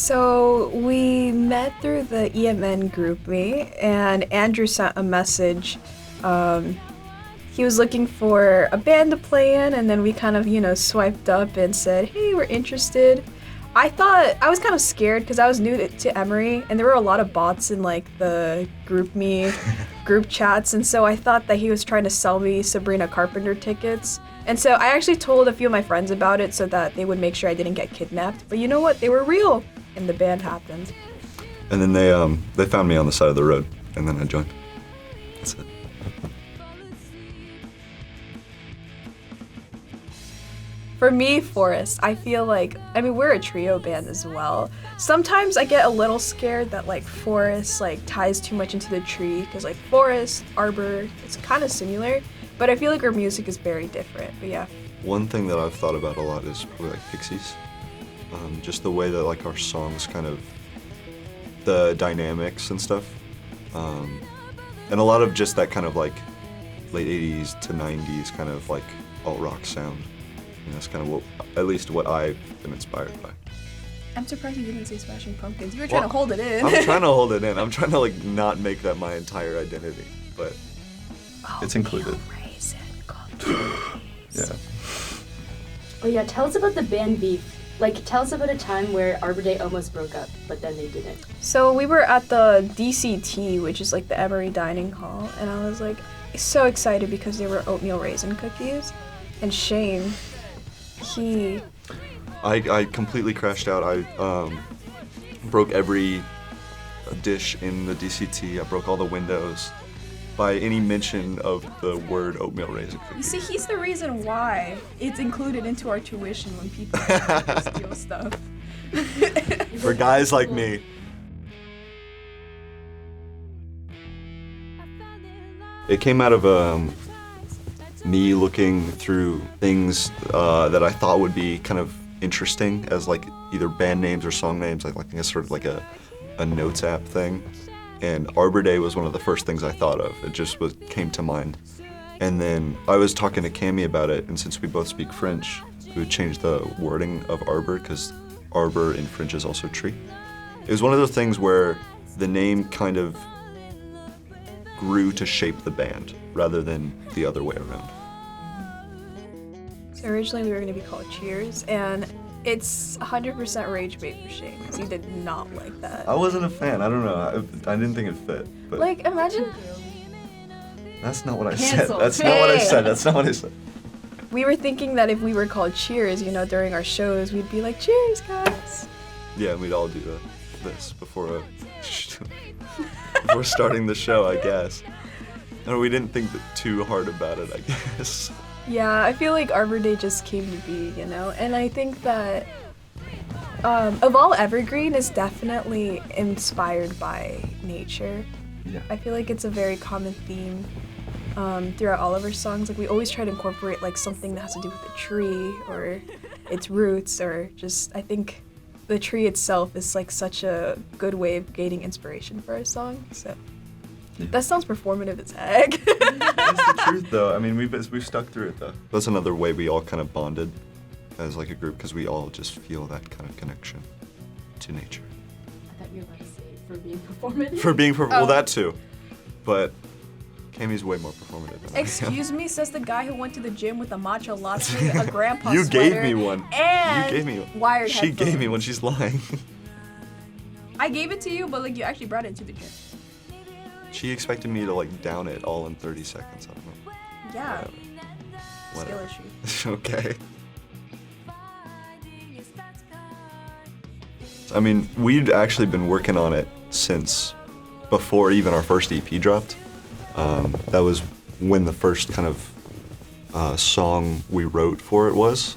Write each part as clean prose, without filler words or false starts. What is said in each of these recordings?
So we met through the EMN GroupMe, and Andrew sent a message. He was looking for a band to play in, and then we kind of, swiped up and said, hey, we're interested. I was kind of scared because I was new to Emory, and there were a lot of bots in like the GroupMe group chats, and so I thought that he was trying to sell me Sabrina Carpenter tickets. And so I actually told a few of my friends about it so that they would make sure I didn't get kidnapped. But you know what? They were real, and the band happened. And then they found me on the side of the road, and then I joined. That's it. For me, Forrest, I feel like, we're a trio band as well. Sometimes I get a little scared that like Forrest like ties too much into the tree, because like Forrest, Arbre, it's kind of similar, but I feel like our music is very different, but yeah. One thing that I've thought about a lot is probably like Pixies. Just the way that like our songs kind of, the dynamics and stuff. And a lot of just that kind of like late 80s to 90s kind of like alt rock sound. And that's kind of at least what I've been inspired by. I'm surprised you didn't say Smashing Pumpkins. You were trying to hold it in. I'm trying to hold it in. I'm trying to like not make that my entire identity, but it's included. Yeah. Oh yeah, tell us about the band beef. Like, tell us about a time where Arbor Day almost broke up, but then they didn't. So we were at the DCT, which is like the Emory Dining Hall, and I was like so excited because they were oatmeal raisin cookies. And Shane, I completely crashed out. I broke every dish in the DCT. I broke all the windows by any mention of the word oatmeal raisin cookie. You see, he's the reason why it's included into our tuition when people steal stuff. For guys like me. It came out of me looking through things that I thought would be kind of interesting as like either band names or song names, like I guess sort of like a notes app thing. And Arbor Day was one of the first things I thought of. It just came to mind. And then I was talking to Cami about it, and since we both speak French, we would change the wording of arbor, because arbor in French is also tree. It was one of those things where the name kind of grew to shape the band rather than the other way around. So originally we were going to be called Cheers, and it's 100% rage bait for Shane, because he did not like that. I wasn't a fan. I don't know. I didn't think it fit. But like, imagine... That's not what I Cancelled. said. That's not what I said. That's not what I said. We were thinking that if we were called Cheers, during our shows, we'd be like, Cheers, guys. Yeah, we'd all do this before before starting the show, I guess. No, we didn't think too hard about it, I guess. Yeah, I feel like Arbor Day just came to be, and I think that of all Evergreen is definitely inspired by nature. Yeah. I feel like it's a very common theme throughout all of our songs. Like, we always try to incorporate like something that has to do with the tree or its roots, or just, I think the tree itself is like such a good way of gaining inspiration for our song. So that sounds performative as heck. It's the truth, though. I mean, we've stuck through it, though. That's another way we all kind of bonded as like a group, because we all just feel that kind of connection to nature. I thought you were about to say for being performative. For being well, that too, but Cami's way more performative than Excuse me, says the guy who went to the gym with a matcha latte, a grandpa You sweater, gave me one. and You gave me one. wired She headphones. gave me one. She's lying. I gave it to you, but like you actually brought it to the gym. She expected me to like down it all in 30 seconds. I don't know. Yeah. Whatever. Skill issue. Okay. I mean, we'd actually been working on it since before even our first EP dropped. That was when the first kind of song we wrote for it was.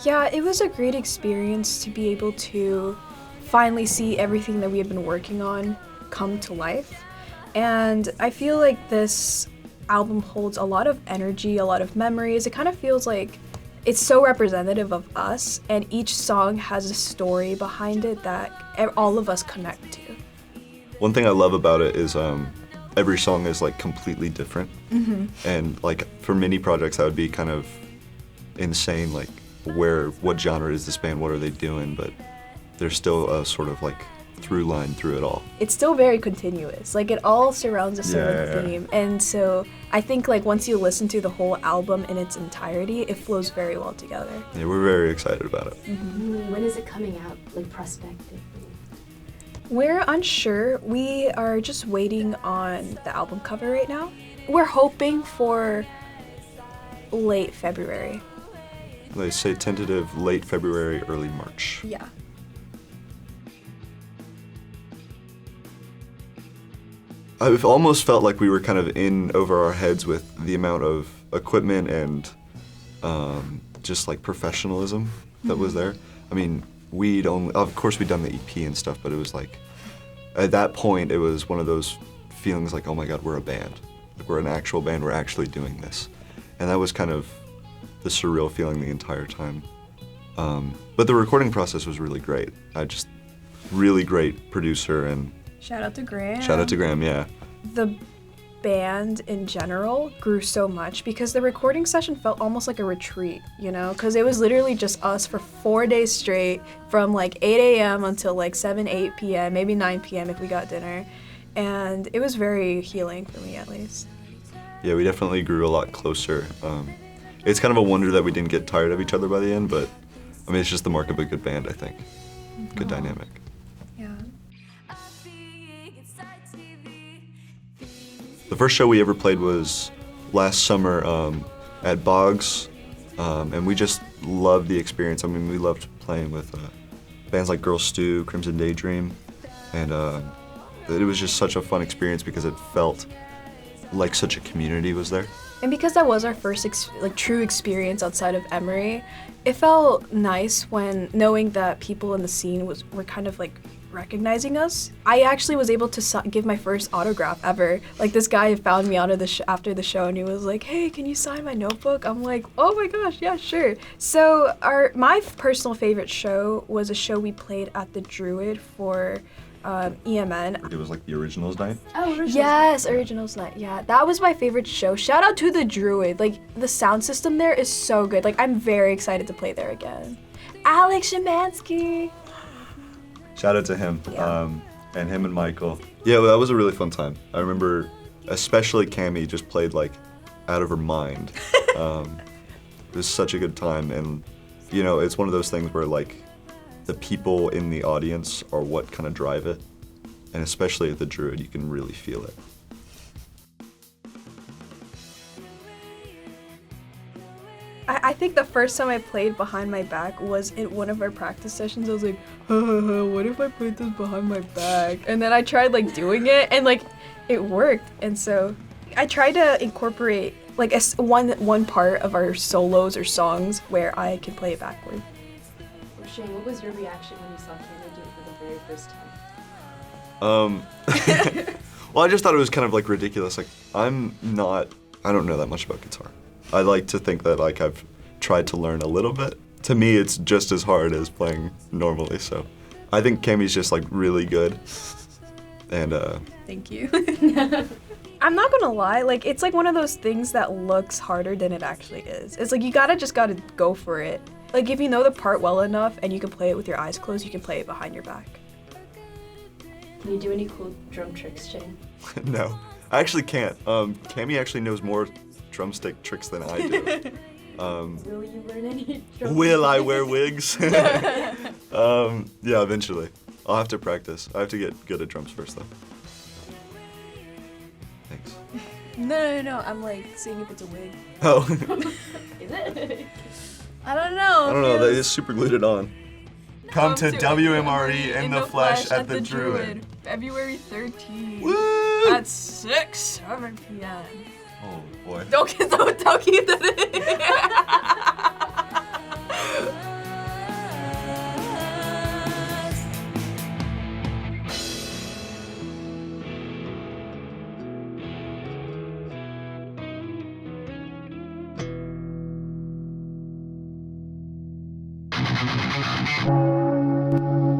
Yeah, it was a great experience to be able to finally see everything that we had been working on come to life. And I feel like this album holds a lot of energy, a lot of memories. It kind of feels like it's so representative of us, and each song has a story behind it that all of us connect to. One thing I love about it is every song is like completely different. Mm-hmm. And like for many projects that would be kind of insane, like what genre is this band, what are they doing? But there's still a sort of like through line through it all. It's still very continuous. Like it all surrounds a certain theme. And so I think like once you listen to the whole album in its entirety, it flows very well together. Yeah, we're very excited about it. When is it coming out, like prospectively? We're unsure. We are just waiting on the album cover right now. We're hoping for late February. They say tentative late February, early March. Yeah. I've almost felt like we were kind of in over our heads with the amount of equipment and just like professionalism that was there. I mean, of course we'd done the EP and stuff, but it was like, at that point it was one of those feelings like, oh my God, we're a band. Like, we're an actual band, we're actually doing this. And that was kind of the surreal feeling the entire time. But the recording process was really great. Really great producer, and Shout out to Graham. shout out to Graham, yeah. The band in general grew so much because the recording session felt almost like a retreat, you know? Because it was literally just us for 4 days straight from like 8 a.m. until like 7, 8 p.m., maybe 9 p.m. if we got dinner. And it was very healing for me, at least. Yeah, we definitely grew a lot closer. It's kind of a wonder that we didn't get tired of each other by the end, but I mean, it's just the mark of a good band, I think. Good dynamic. Yeah. The first show we ever played was last summer at Boggs, and we just loved the experience. I mean, we loved playing with bands like Girl Stew, Crimson Daydream, and it was just such a fun experience because it felt like such a community was there. And because that was our first true experience outside of Emory, it felt nice when knowing that people in the scene were kind of like recognizing us. I actually was able to give my first autograph ever. Like this guy found me after the show and he was like, "Hey, can you sign my notebook?" I'm like, "Oh my gosh, yeah, sure." So my personal favorite show was a show we played at the Druid for EMN. It was like the Originals night. Oh, Originals. Yes, Originals Night. Yeah, that was my favorite show. Shout out to the Druid. Like the sound system there is so good. Like I'm very excited to play there again. Alex Szymanski. Shout out to him, Yeah. and him and Michael. Yeah, well, that was a really fun time. I remember, especially Cammie just played like out of her mind. It was such a good time, and you know, it's one of those things where like the people in the audience are what kind of drive it, and especially at the Druid, you can really feel it. I think the first time I played Behind My Back was in one of our practice sessions. I was like, what if I put this behind my back? And then I tried like doing it and like it worked. And so I tried to incorporate like one part of our solos or songs where I can play it backward. Shane, what was your reaction when you saw Cameron do it for the very first time? Well, I just thought it was kind of like ridiculous. Like I don't know that much about guitar. I like to think that like I've tried to learn a little bit. To me, it's just as hard as playing normally. So I think Cammie's just like really good. And Thank you. I'm not gonna lie, like it's like one of those things that looks harder than it actually is. It's like you gotta go for it. Like if you know the part well enough and you can play it with your eyes closed, you can play it behind your back. Can you do any cool drum tricks, Shane? no, I actually can't. Cammie actually knows more drumstick tricks than I do. Will you learn any drum Will I tricks? wear wigs? Yeah, eventually. I'll have to practice. I have to get good at drums first, though. Thanks. No. I'm like seeing if it's a wig. Oh. Is it? I don't know. I don't know. They just super glued it on. Come to WMRE in the flesh at the Druid. February 13th. Woo! At 7 p.m. Oh boy. Don't keep that in.